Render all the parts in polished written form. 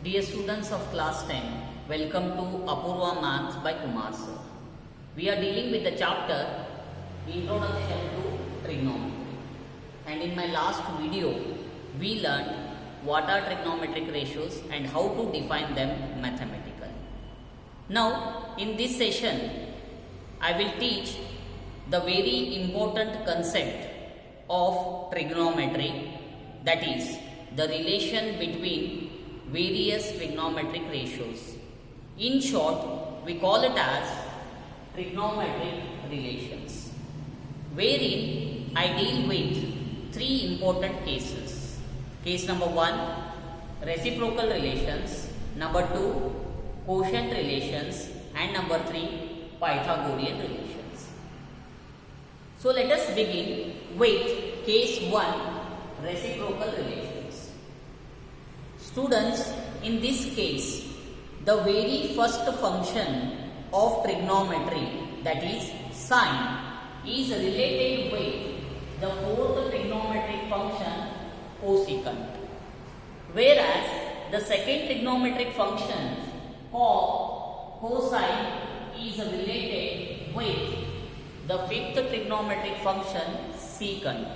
Dear students of class 10, welcome to Apurva Maths by Kumar sir. We are dealing with the chapter Introduction to Trigonometry. And in my last video, we learned what are trigonometric ratios and how to define them mathematically. Now, in this session, I will teach the very important concept of trigonometry, that is, the relation between various trigonometric ratios. In short, we call it as trigonometric relations, wherein I deal with three important cases. Case number 1, reciprocal relations, number 2, quotient relations, and number 3, Pythagorean relations. So let us begin with case 1, reciprocal relations. Students, in this case, the very first function of trigonometry, that is sine, is related with the fourth trigonometric function cosecant, whereas the second trigonometric function cosine is related with the fifth trigonometric function secant.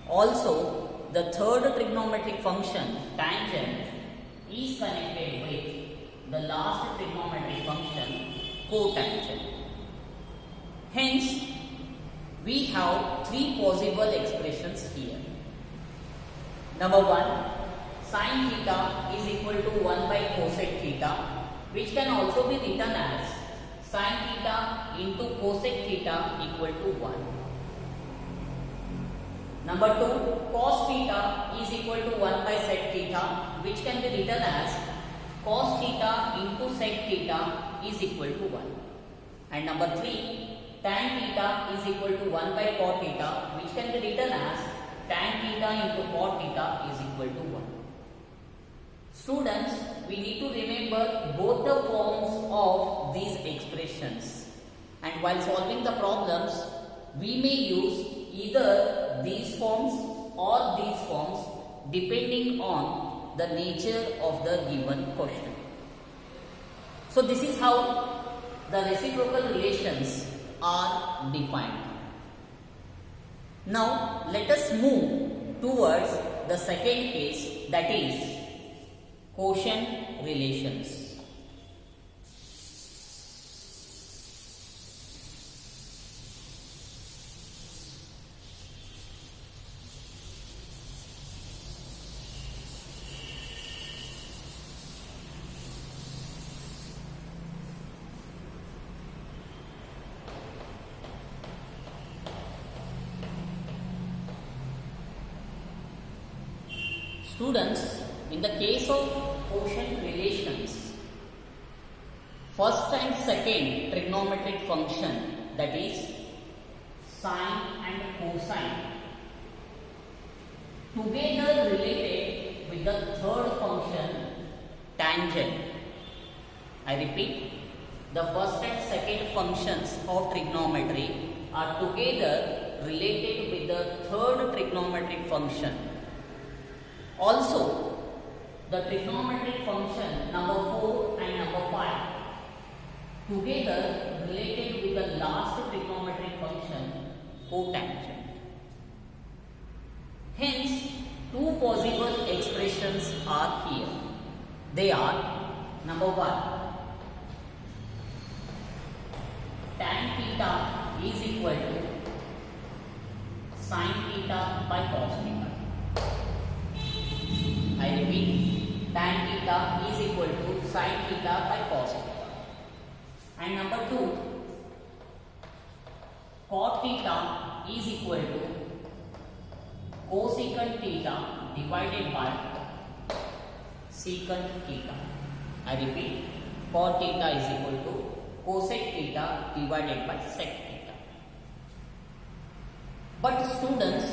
Also, the third trigonometric function tangent is connected with the last trigonometric function cotangent. Hence, we have three possible expressions here. Number 1, sin theta is equal to 1 by cosec theta, which can also be written as sin theta into cosec theta equal to 1. Number 2, cos theta is equal to 1 by sec theta, which can be written as cos theta into sec theta is equal to 1. And number 3, tan theta is equal to 1 by cot theta, which can be written as tan theta into cot theta is equal to 1. Students, we need to remember both the forms of these expressions. And while solving the problems, we may use either these forms or these forms depending on the nature of the given question. So this is how the reciprocal relations are defined. Now let us move towards the second case, that is quotient relations. Students, in the case of quotient relations, first and second trigonometric function, that is sine and cosine, together related with the third function tangent. I repeat, the first and second functions of trigonometry are together related with the third trigonometric function. Also, the trigonometric function number 4 and number 5 together related with the last trigonometric function cotangent. Hence, two possible expressions are here. They are number 1, tan theta is equal to sin theta by cos theta. I repeat, tan theta is equal to sin theta by cos theta. And number 2, cot theta is equal to cosecant theta divided by secant theta. I repeat, cot theta is equal to cosec theta divided by sec theta. But students,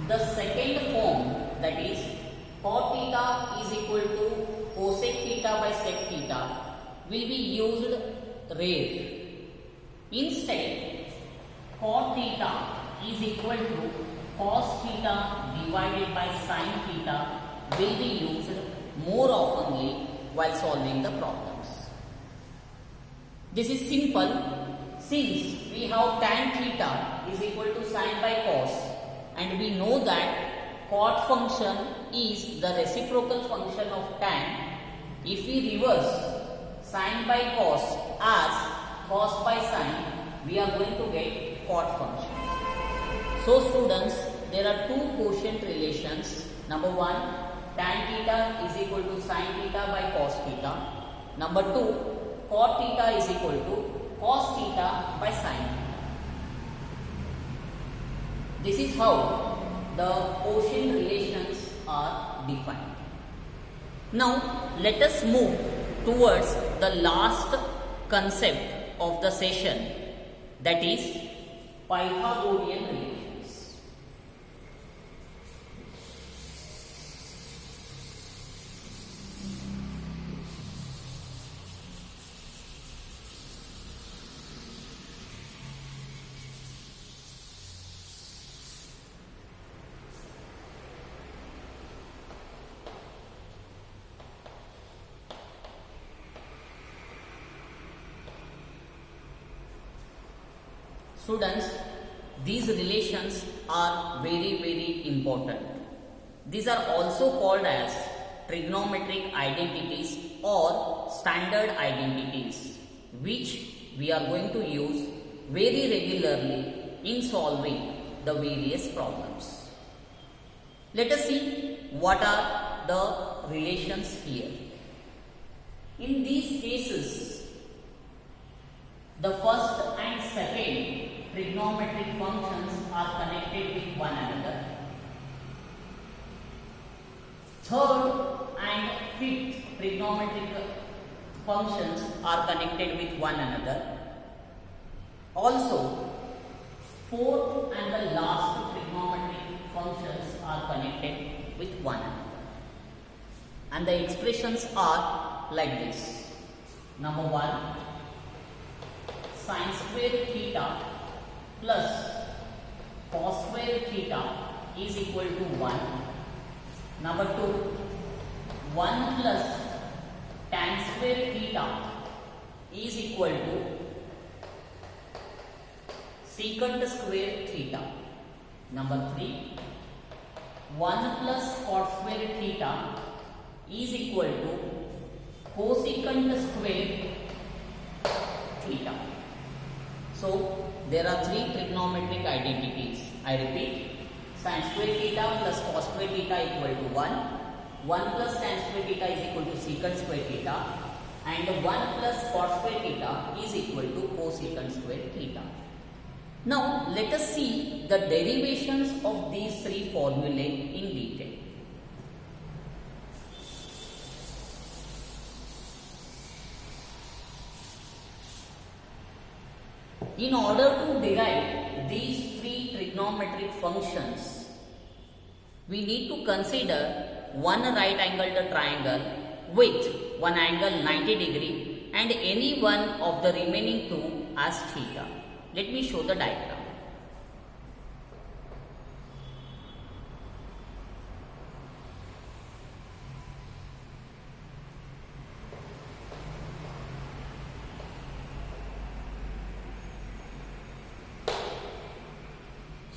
the second form, that is cot theta is equal to cosec theta by sec theta, will be used rare. Instead, cot theta is equal to cos theta divided by sin theta will be used more oftenly while solving the problems. This is simple since we have tan theta is equal to sine by cos, and we know that cot function is the reciprocal function of tan. If we reverse sine by cos as cos by sine, we are going to get cot function. So students, there are two quotient relations. Number one, tan theta is equal to sine theta by cos theta. Number two, cot theta is equal to cos theta by sine theta. This is how the quotient relations are defined. Now let us move towards the last concept of the session, that is Pythagorean relations. Students, these relations are very important. These are also called as trigonometric identities or standard identities, which we are going to use very regularly in solving the various problems. Let us see what are the relations here. In these cases, the first and second trigonometric functions are connected with one another. Third and fifth trigonometric functions are connected with one another. Also, fourth and the last trigonometric functions are connected with one another. And the expressions are like this. Number one, sine square theta plus cos square theta is equal to 1. Number 2, 1 plus tan square theta is equal to secant square theta. Number 3, 1 plus cot square theta is equal to cosecant square theta. So there are three trigonometric identities. I repeat, sin square theta plus cos square theta equal to 1, 1 plus tan square theta is equal to secant square theta, and 1 plus cot square theta is equal to cosecant square theta. Now let us see the derivations of these three formulae in detail. In order to derive these three trigonometric functions, we need to consider one right angled triangle with one angle 90 degree and any one of the remaining two as theta. Let me show the diagram.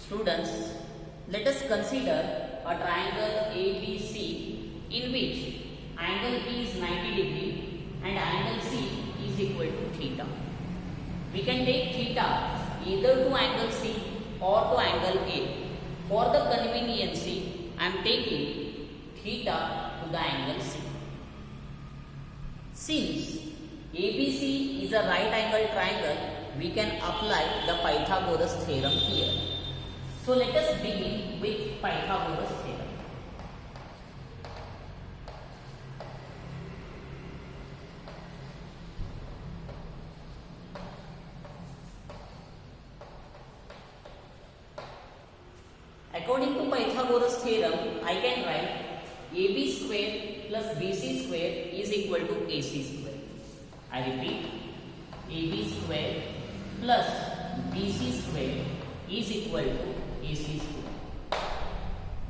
Students, let us consider a triangle ABC in which angle B is 90 degree and angle C is equal to theta. We can take theta either to angle C or to angle A. For the conveniency, I am taking theta to the angle C. Since ABC is a right angle triangle, we can apply the Pythagoras theorem here. So let us begin with Pythagoras theorem. According to Pythagoras theorem, I can write AB square plus BC square is equal to AC square. I repeat, AB square plus BC square is equal to AC square.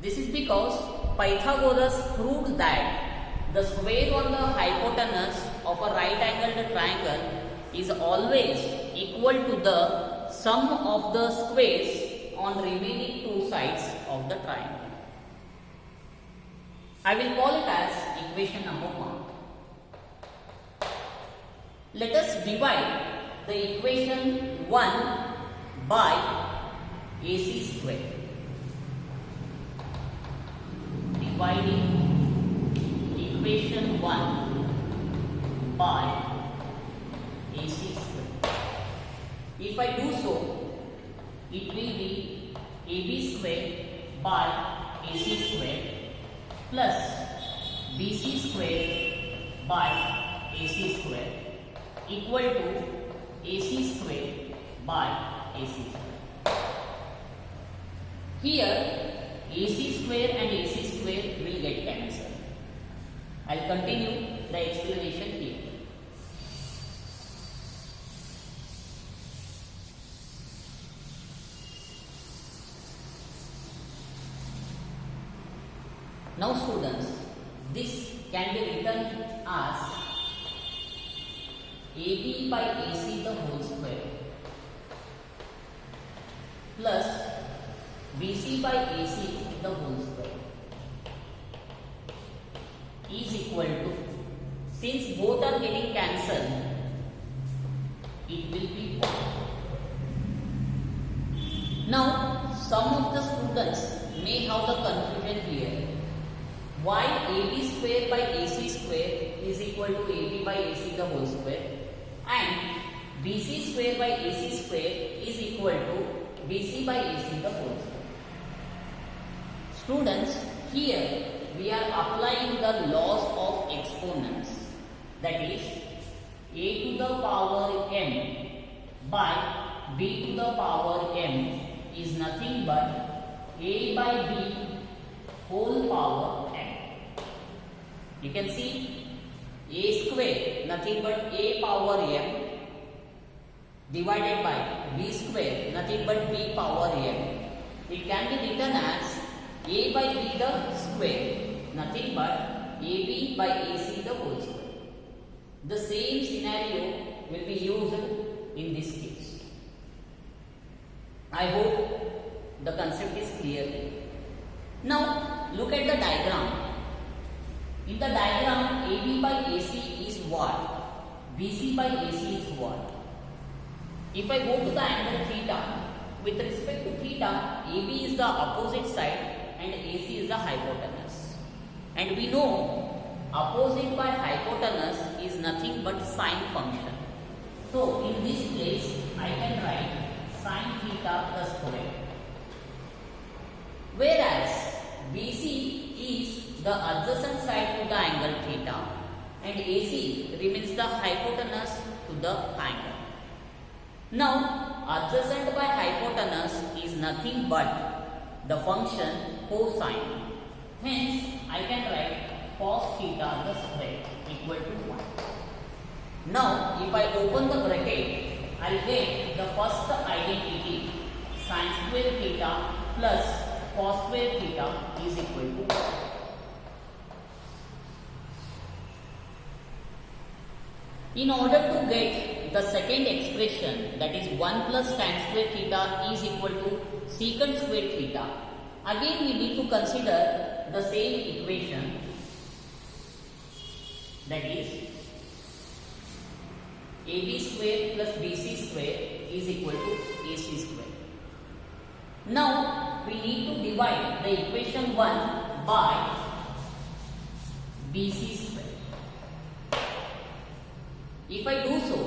This is because Pythagoras proved that the square on the hypotenuse of a right angled triangle is always equal to the sum of the squares on remaining two sides of the triangle. I will call it as equation number 1. Let us divide the equation 1 by AC square. Dividing equation 1 by AC square. If I do so, it will be AB square by AC square plus BC square by AC square equal to AC square by AC square. Here AC square and AC square will get cancelled. I will continue the explanation here. Now students, this can be written as AB by AC the whole square plus BC by AC the whole square is equal to, since both are getting cancelled, it will be 1. Now some of the students may have the confusion here. Why AB square by AC square is equal to AB by AC the whole square and BC square by AC square is equal to BC by AC the whole square. Students, here we are applying the laws of exponents, that is A to the power m by B to the power m is nothing but A by B whole power m. You can see A square nothing but A power m divided by B square nothing but B power m. It can be written as A by B the square nothing but AB by AC the whole square. The same scenario will be used in this case. I hope the concept is clear. Now look at the diagram. In the diagram, AB by AC is what? BC by AC is what? If I go to the angle theta, with respect to theta, AB is the opposite side and AC is the hypotenuse. And we know opposite by hypotenuse is nothing but sine function. So in this place, I can write sine theta the square. Whereas BC is the adjacent side to the angle theta and AC remains the hypotenuse to the angle. Now adjacent by hypotenuse is nothing but the function cosine. Hence I can write cos theta the square equal to 1. Now if I open the bracket, I will get the first identity, sin square theta plus cos square theta is equal to 1. In order to get the second expression, that is 1 plus tan square theta is equal to secant square theta, again we need to consider the same equation, that is AB square plus BC square is equal to AC square. Now we need to divide the equation 1 by BC square. If I do so,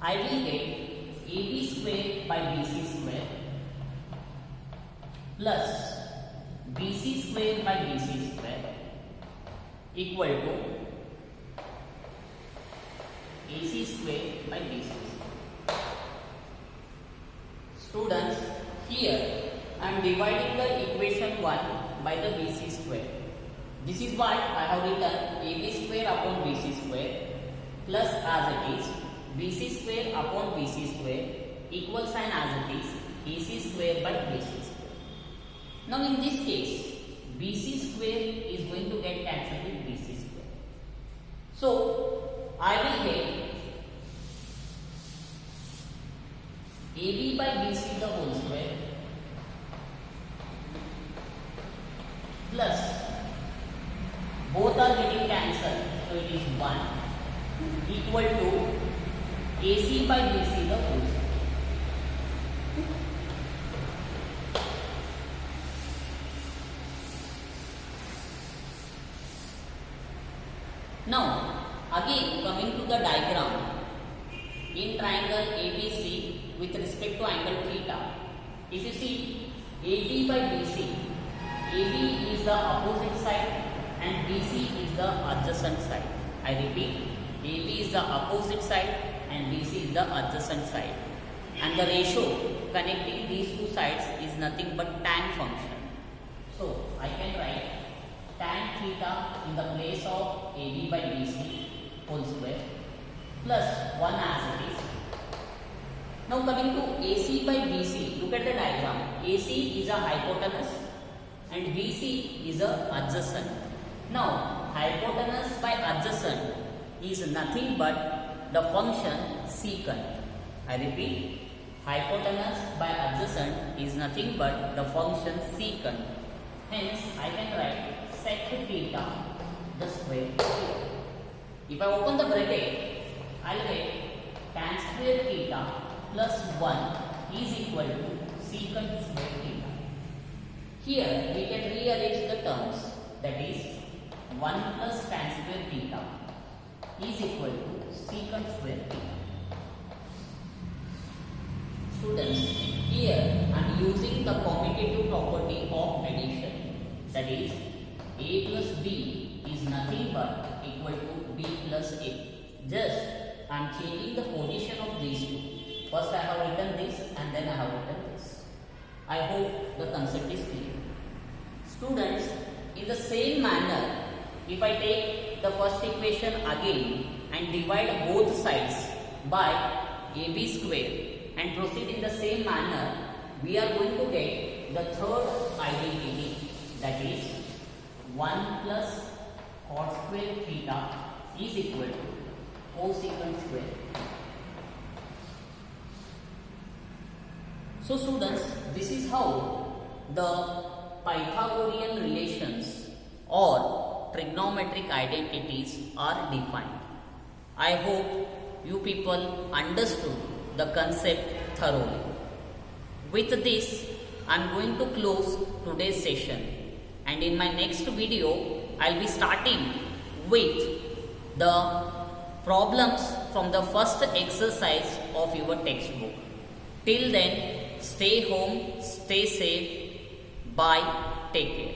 I will get AB square by BC square plus BC square by BC square equal to AC square by BC square. Students, here I am dividing the equation 1 by the BC square. This is why I have written AB square upon BC square plus as it is BC square upon BC square equal sign as it is AC square by BC square. Now in this case, BC square is going to get cancelled with BC square. So I will get AB by BC the whole square plus both are getting cancelled, so it is 1 equal to AC by BC the whole square. Now again coming to the diagram in triangle ABC with respect to angle theta, if you see AB by BC, AB is the opposite side and BC is the adjacent side. I repeat, AB is the opposite side and BC is the adjacent side, and the ratio connecting these two sides is nothing but tan function. So I can write tan theta in the place of AB by BC whole square plus 1 as it is. Now coming to AC by BC, look at the diagram. AC is a hypotenuse and BC is a adjacent. Now hypotenuse by adjacent is nothing but the function secant. I repeat, hypotenuse by adjacent is nothing but the function secant. Hence I can write sec theta the square. If I open the bracket, I will get tan square theta plus 1 is equal to secant square theta. Here we can rearrange the terms, that is 1 plus tan square theta is equal to secant square theta. Students, here I am using the commutative property of addition, that is A plus B is nothing but equal to B plus A. Just I am changing the position of these two. First I have written this and then I have written this. I hope the concept is clear. Students, in the same manner, if I take the first equation again and divide both sides by AB square and proceed in the same manner, we are going to get the third identity, that is 1 plus cot square theta is equal to cosecant square. So students, this is how the Pythagorean relations or trigonometric identities are defined. I hope you people understood the concept thoroughly. With this, I am going to close today's session, and in my next video, I will be starting with the problems from the first exercise of your textbook. Till then, stay home, stay safe, bye, take care.